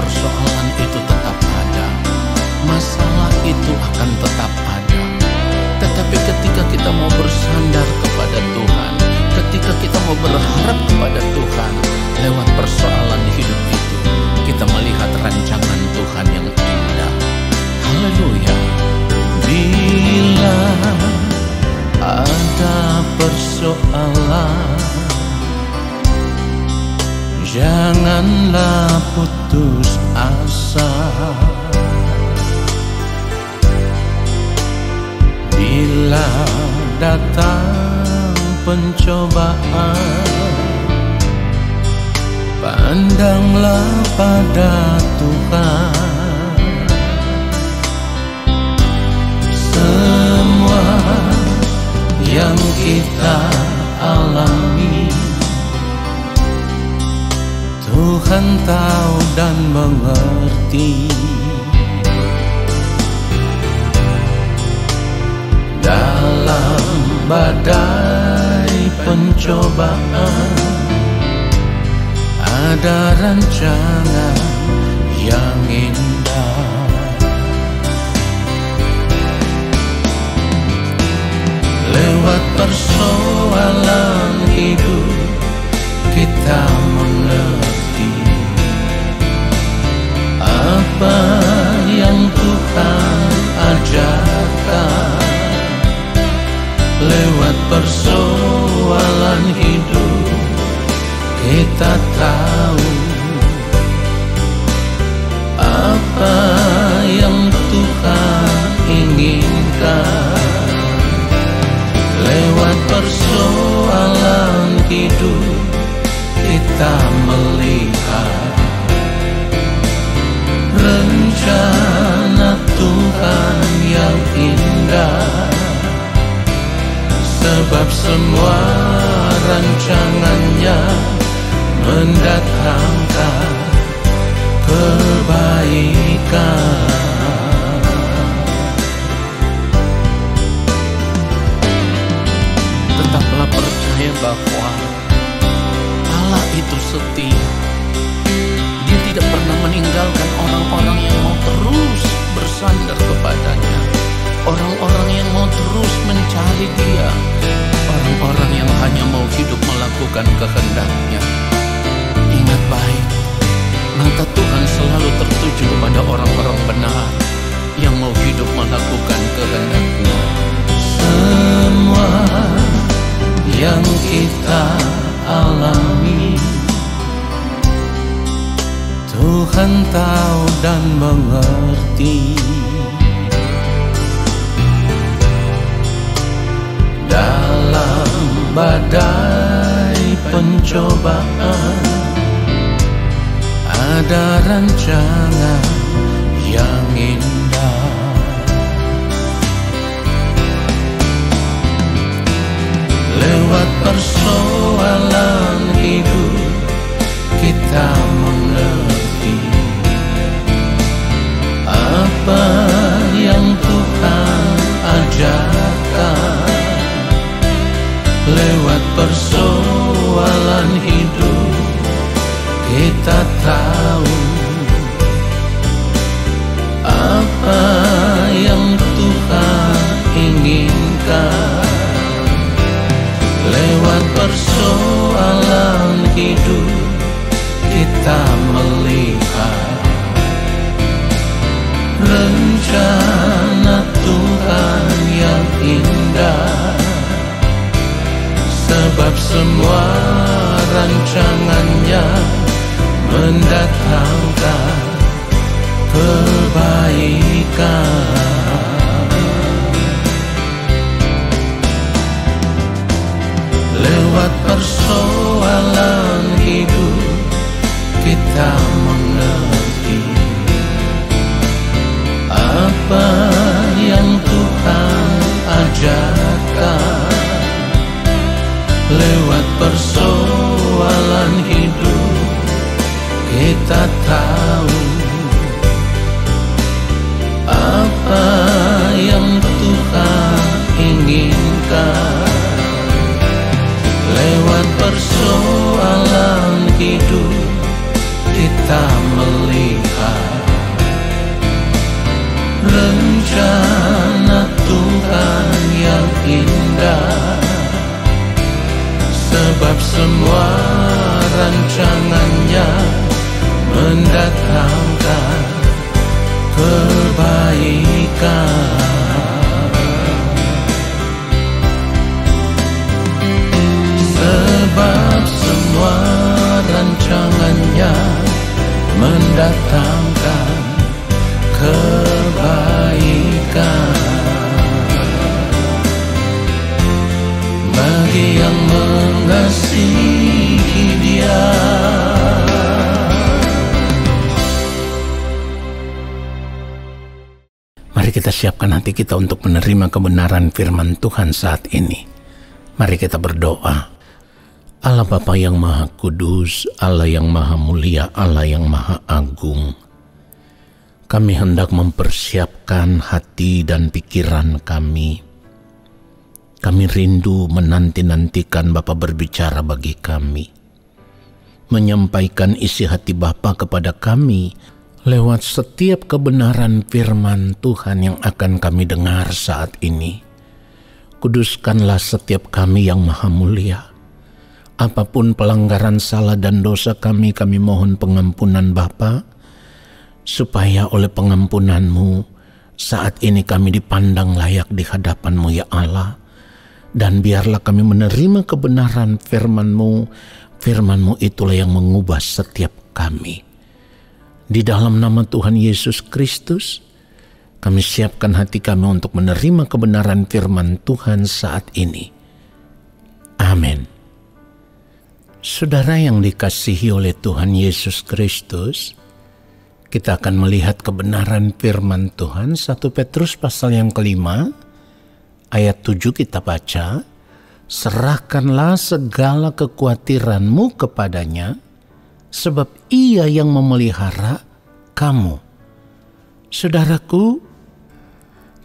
persoalan itu tetap ada, masalah itu akan tetap ada. Tetapi ketika kita mau bersandar kepada Tuhan, ketika kita mau berharap kepada Tuhan, lewat persoalan hidup itu kita melihat rancangan Tuhan yang indah. Haleluya. Bila ada persoalan, janganlah putus asa. Bila datang pencobaan, pandanglah pada Tuhan. Semua yang kita alami, Tuhan tahu dan mengerti. Dalam badai pencobaan, ada rancangan yang indah. Lewat persoalan hidup kita mengerti apa yang Tuhan ajarkan. Lewat persoalan hidup kita tahu apa yang Tuhan inginkan. Lewat persoalan hidup kita melihat rencana Tuhan yang indah. Sebab semua rancangannya mendatangkan kebaikan. Tetaplah percaya bahwa Allah itu setia. Dia tidak pernah meninggalkan orang-orang yang mau terus bersandar kepadanya, orang-orang yang mau terus mencari Dia, orang-orang yang hanya mau hidup melakukan kehendak-Nya. Ingat baik, mata Tuhan selalu tertuju kepada orang-orang benar yang mau hidup melakukan kehendak-Nya. Semua yang kita alami, Tuhan tahu dan mengerti. Dalam badai pencobaan, ada rancangan yang indah. Lewat persoalan hidup kita mengerti apa yang Tuhan ajarkan. Lewat persoalan hidup kita tahu apa yang Tuhan inginkan. Lewat persoalan hidup kita melihat rencana Tuhan yang indah. Sebab semua rancangannya mendatangkan kebaikan. Lewat persoalan hidup kita mengerti apa yang Tuhan ajarkan. Lewat persoalan hidup kita tahu apa yang Tuhan inginkan. Lewat persoalan hidup kita melihat rencana Tuhan yang indah, sebab semua rancangannya mendatangkan kebaikan. Sebab semua rancangannya mendatangkan kebaikan bagi yang mengasihi Dia. Mari kita siapkan hati kita untuk menerima kebenaran firman Tuhan saat ini. Mari kita berdoa. Allah Bapa yang Maha Kudus, Allah yang Maha Mulia, Allah yang Maha Agung, kami hendak mempersiapkan hati dan pikiran kami. Kami rindu menanti-nantikan Bapa berbicara bagi kami, menyampaikan isi hati Bapa kepada kami lewat setiap kebenaran firman Tuhan yang akan kami dengar saat ini. Kuduskanlah setiap kami yang Maha Mulia. Apapun pelanggaran salah dan dosa kami mohon pengampunan Bapa, supaya oleh pengampunan-Mu saat ini kami dipandang layak di hadapan-Mu ya Allah. Dan biarlah kami menerima kebenaran firman-Mu. Firman-Mu itulah yang mengubah setiap kami. Di dalam nama Tuhan Yesus Kristus, kami siapkan hati kami untuk menerima kebenaran firman Tuhan saat ini. Amin. Saudara yang dikasihi oleh Tuhan Yesus Kristus, kita akan melihat kebenaran firman Tuhan. 1 Petrus pasal yang kelima, ayat 7 kita baca, serahkanlah segala kekhawatiranmu kepadanya, sebab Ia yang memelihara kamu. Saudaraku,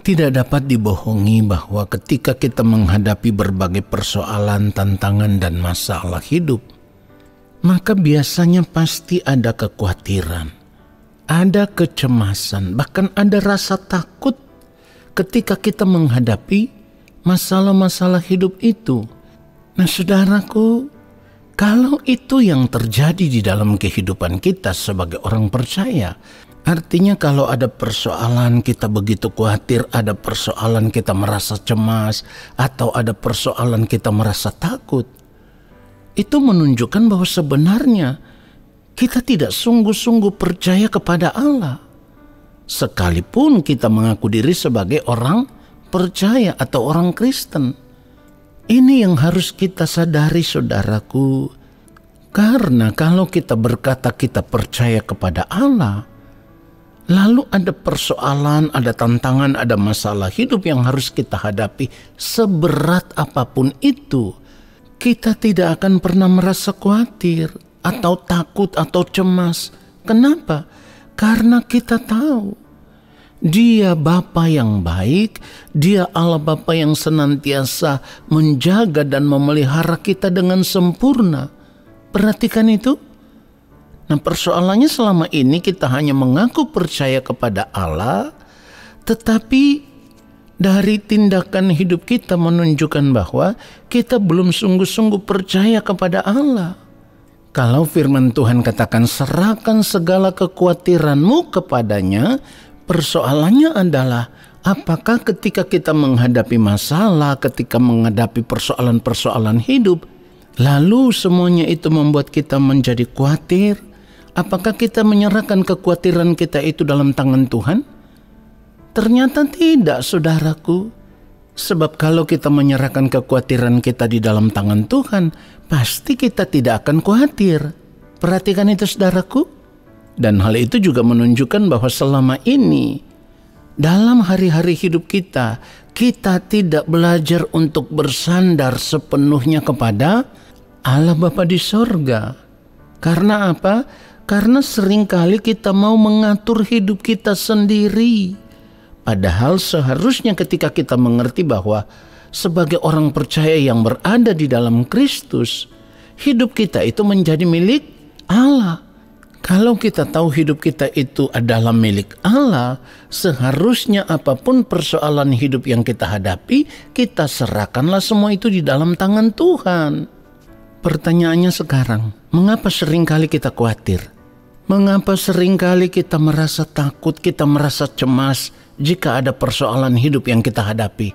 tidak dapat dibohongi bahwa ketika kita menghadapi berbagai persoalan, tantangan, dan masalah hidup, maka biasanya pasti ada kekhawatiran, ada kecemasan, bahkan ada rasa takut ketika kita menghadapi masalah-masalah hidup itu. Nah saudaraku, kalau itu yang terjadi di dalam kehidupan kita sebagai orang percaya, artinya kalau ada persoalan kita begitu khawatir, ada persoalan kita merasa cemas, atau ada persoalan kita merasa takut, itu menunjukkan bahwa sebenarnya kita tidak sungguh-sungguh percaya kepada Allah. Sekalipun kita mengaku diri sebagai orang percaya atau orang Kristen. Ini yang harus kita sadari saudaraku. Karena kalau kita berkata kita percaya kepada Allah, lalu ada persoalan, ada tantangan, ada masalah hidup yang harus kita hadapi, seberat apapun itu, kita tidak akan pernah merasa khawatir atau takut atau cemas. Kenapa? Karena kita tahu Dia Bapa yang baik, Dia Allah Bapa yang senantiasa menjaga dan memelihara kita dengan sempurna. Perhatikan itu. Nah, persoalannya selama ini kita hanya mengaku percaya kepada Allah, tetapi dari tindakan hidup kita menunjukkan bahwa kita belum sungguh-sungguh percaya kepada Allah. Kalau firman Tuhan katakan serahkan segala kekhawatiranmu kepadanya, persoalannya adalah apakah ketika kita menghadapi masalah, ketika menghadapi persoalan-persoalan hidup, lalu semuanya itu membuat kita menjadi khawatir, apakah kita menyerahkan kekhawatiran kita itu dalam tangan Tuhan? Ternyata tidak, saudaraku. Sebab kalau kita menyerahkan kekhawatiran kita di dalam tangan Tuhan, pasti kita tidak akan khawatir. Perhatikan itu, saudaraku. Dan hal itu juga menunjukkan bahwa selama ini, dalam hari-hari hidup kita, kita tidak belajar untuk bersandar sepenuhnya kepada Allah Bapa di sorga. Karena apa? Karena seringkali kita mau mengatur hidup kita sendiri. Padahal seharusnya ketika kita mengerti bahwa sebagai orang percaya yang berada di dalam Kristus, hidup kita itu menjadi milik Allah. Kalau kita tahu hidup kita itu adalah milik Allah, seharusnya apapun persoalan hidup yang kita hadapi, kita serahkanlah semua itu di dalam tangan Tuhan. Pertanyaannya sekarang, mengapa seringkali kita khawatir? Mengapa seringkali kita merasa takut, kita merasa cemas jika ada persoalan hidup yang kita hadapi?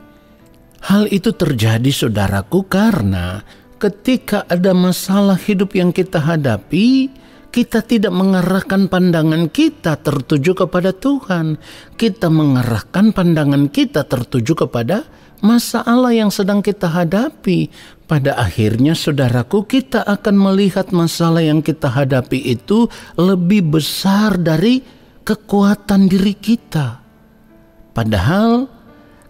Hal itu terjadi, saudaraku, karena ketika ada masalah hidup yang kita hadapi, kita tidak mengarahkan pandangan kita tertuju kepada Tuhan. Kita mengarahkan pandangan kita tertuju kepada masalah yang sedang kita hadapi. Pada akhirnya, saudaraku, kita akan melihat masalah yang kita hadapi itu lebih besar dari kekuatan diri kita. Padahal,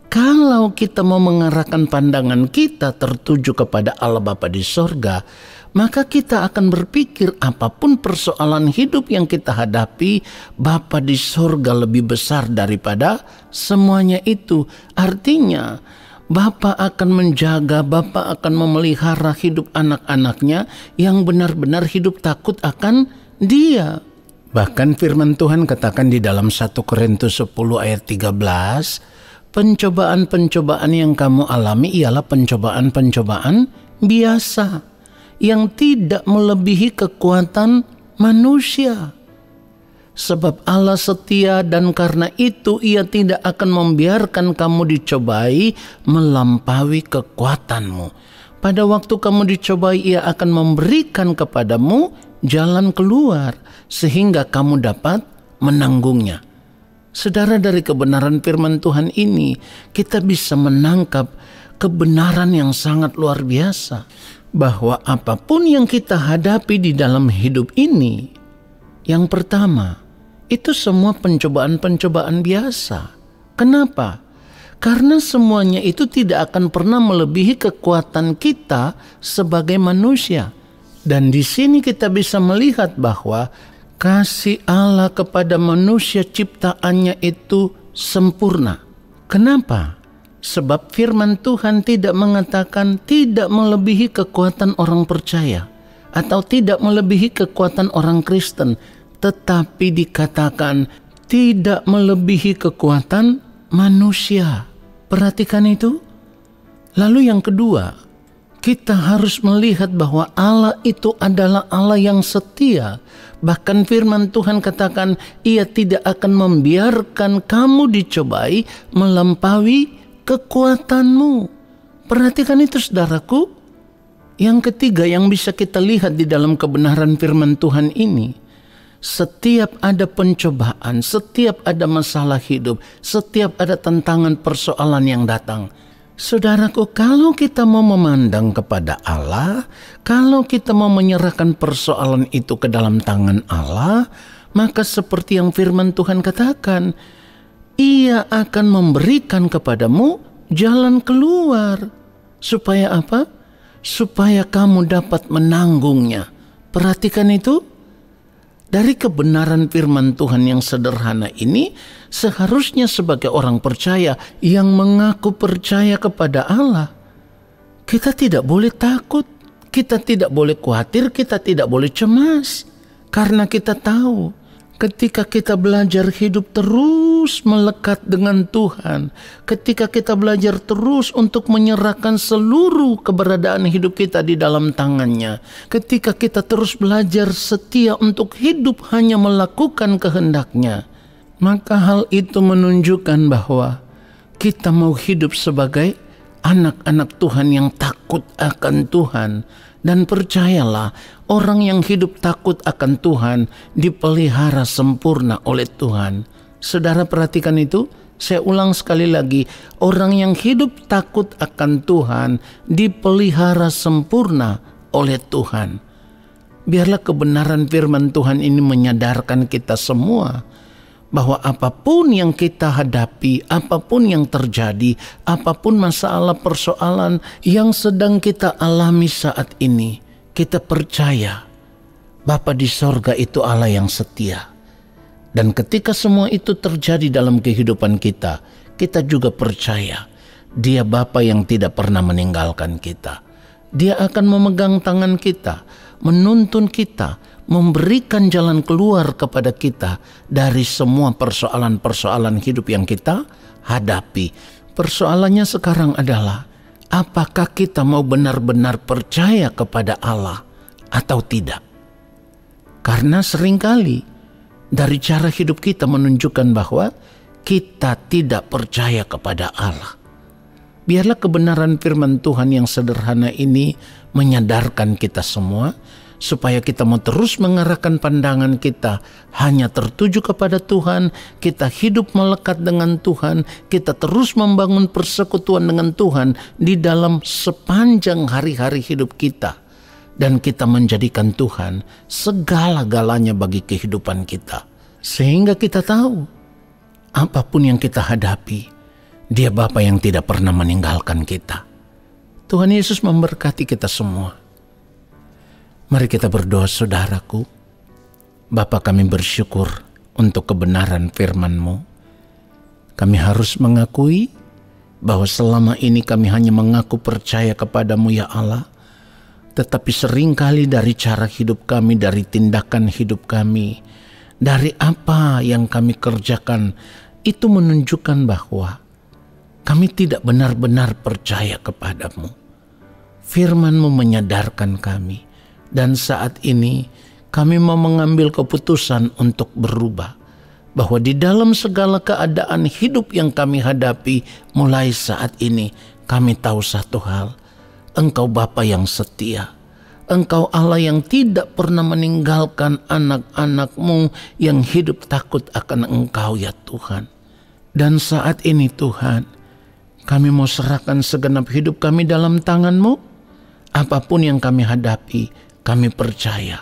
kalau kita mau mengarahkan pandangan kita tertuju kepada Allah Bapa di sorga, maka kita akan berpikir apapun persoalan hidup yang kita hadapi, Bapa di sorga lebih besar daripada semuanya itu. Artinya, Bapa akan menjaga, Bapa akan memelihara hidup anak-anaknya yang benar-benar hidup takut akan Dia. Bahkan firman Tuhan katakan di dalam 1 Korintus 10 ayat 13, pencobaan-pencobaan yang kamu alami ialah pencobaan-pencobaan biasa yang tidak melebihi kekuatan manusia. Sebab Allah setia dan karena itu Ia tidak akan membiarkan kamu dicobai melampaui kekuatanmu. Pada waktu kamu dicobai, Ia akan memberikan kepadamu jalan keluar sehingga kamu dapat menanggungnya. Saudara, dari kebenaran firman Tuhan ini kita bisa menangkap kebenaran yang sangat luar biasa, bahwa apapun yang kita hadapi di dalam hidup ini, yang pertama, itu semua pencobaan-pencobaan biasa. Kenapa? Karena semuanya itu tidak akan pernah melebihi kekuatan kita sebagai manusia. Dan di sini kita bisa melihat bahwa kasih Allah kepada manusia ciptaannya itu sempurna. Kenapa? Sebab firman Tuhan tidak mengatakan tidak melebihi kekuatan orang percaya atau tidak melebihi kekuatan orang Kristen, tetapi dikatakan tidak melebihi kekuatan manusia. Perhatikan itu. Lalu yang kedua, kita harus melihat bahwa Allah itu adalah Allah yang setia. Bahkan firman Tuhan katakan, Ia tidak akan membiarkan kamu dicobai melampaui kekuatanmu. Perhatikan itu, saudaraku. Yang ketiga yang bisa kita lihat di dalam kebenaran firman Tuhan ini, setiap ada pencobaan, setiap ada masalah hidup, setiap ada tantangan persoalan yang datang, saudaraku, kalau kita mau memandang kepada Allah, kalau kita mau menyerahkan persoalan itu ke dalam tangan Allah, maka seperti yang firman Tuhan katakan, Ia akan memberikan kepadamu jalan keluar. Supaya apa? Supaya kamu dapat menanggungnya. Perhatikan itu. Dari kebenaran firman Tuhan yang sederhana ini, seharusnya sebagai orang percaya yang mengaku percaya kepada Allah, kita tidak boleh takut, kita tidak boleh khawatir, kita tidak boleh cemas. Karena kita tahu, ketika kita belajar hidup terus melekat dengan Tuhan, ketika kita belajar terus untuk menyerahkan seluruh keberadaan hidup kita di dalam tangannya, ketika kita terus belajar setia untuk hidup hanya melakukan kehendak-Nya, maka hal itu menunjukkan bahwa kita mau hidup sebagai anak-anak Tuhan yang takut akan Tuhan. Dan percayalah, orang yang hidup takut akan Tuhan dipelihara sempurna oleh Tuhan. Saudara, perhatikan itu. Saya ulang sekali lagi, orang yang hidup takut akan Tuhan dipelihara sempurna oleh Tuhan. Biarlah kebenaran firman Tuhan ini menyadarkan kita semua bahwa apapun yang kita hadapi, apapun yang terjadi, apapun masalah persoalan yang sedang kita alami saat ini, kita percaya Bapa di sorga itu Allah yang setia. Dan ketika semua itu terjadi dalam kehidupan kita, kita juga percaya Dia Bapa yang tidak pernah meninggalkan kita. Dia akan memegang tangan kita, menuntun kita, memberikan jalan keluar kepada kita dari semua persoalan-persoalan hidup yang kita hadapi. Persoalannya sekarang adalah, apakah kita mau benar-benar percaya kepada Allah atau tidak? Karena seringkali dari cara hidup kita menunjukkan bahwa kita tidak percaya kepada Allah. Biarlah kebenaran firman Tuhan yang sederhana ini menyadarkan kita semua, supaya kita mau terus mengarahkan pandangan kita hanya tertuju kepada Tuhan, kita hidup melekat dengan Tuhan, kita terus membangun persekutuan dengan Tuhan di dalam sepanjang hari-hari hidup kita. Dan kita menjadikan Tuhan segala-galanya bagi kehidupan kita. Sehingga kita tahu, apapun yang kita hadapi, Dia Bapa yang tidak pernah meninggalkan kita. Tuhan Yesus memberkati kita semua. Mari kita berdoa, saudaraku. Bapa, kami bersyukur untuk kebenaran firman-Mu. Kami harus mengakui bahwa selama ini kami hanya mengaku percaya kepadamu ya Allah. Tetapi seringkali dari cara hidup kami, dari tindakan hidup kami, dari apa yang kami kerjakan, itu menunjukkan bahwa kami tidak benar-benar percaya kepadamu. Firman-Mu menyadarkan kami. Dan saat ini kami mau mengambil keputusan untuk berubah. Bahwa di dalam segala keadaan hidup yang kami hadapi mulai saat ini, kami tahu satu hal. Engkau Bapa yang setia. Engkau Allah yang tidak pernah meninggalkan anak-anak-Mu yang hidup takut akan Engkau ya Tuhan. Dan saat ini Tuhan, kami mau serahkan segenap hidup kami dalam tangan-Mu. Apapun yang kami hadapi, kami percaya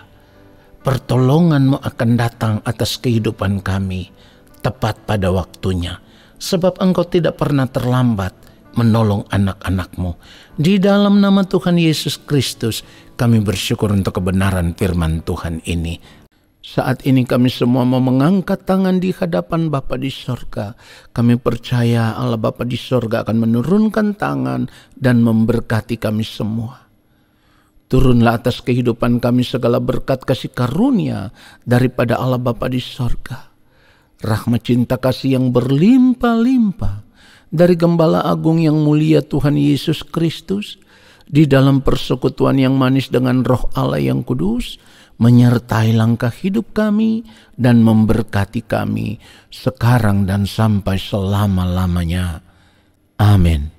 pertolongan-Mu akan datang atas kehidupan kami tepat pada waktunya. Sebab Engkau tidak pernah terlambat menolong anak-anak-Mu. Di dalam nama Tuhan Yesus Kristus, kami bersyukur untuk kebenaran firman Tuhan ini. Saat ini kami semua mau mengangkat tangan di hadapan Bapa di sorga. Kami percaya Allah Bapa di sorga akan menurunkan tangan dan memberkati kami semua. Turunlah atas kehidupan kami segala berkat kasih karunia daripada Allah Bapa di sorga. Rahmat cinta kasih yang berlimpah-limpah dari Gembala Agung yang mulia Tuhan Yesus Kristus, di dalam persekutuan yang manis dengan Roh Allah yang kudus, menyertai langkah hidup kami dan memberkati kami sekarang dan sampai selama-lamanya. Amin.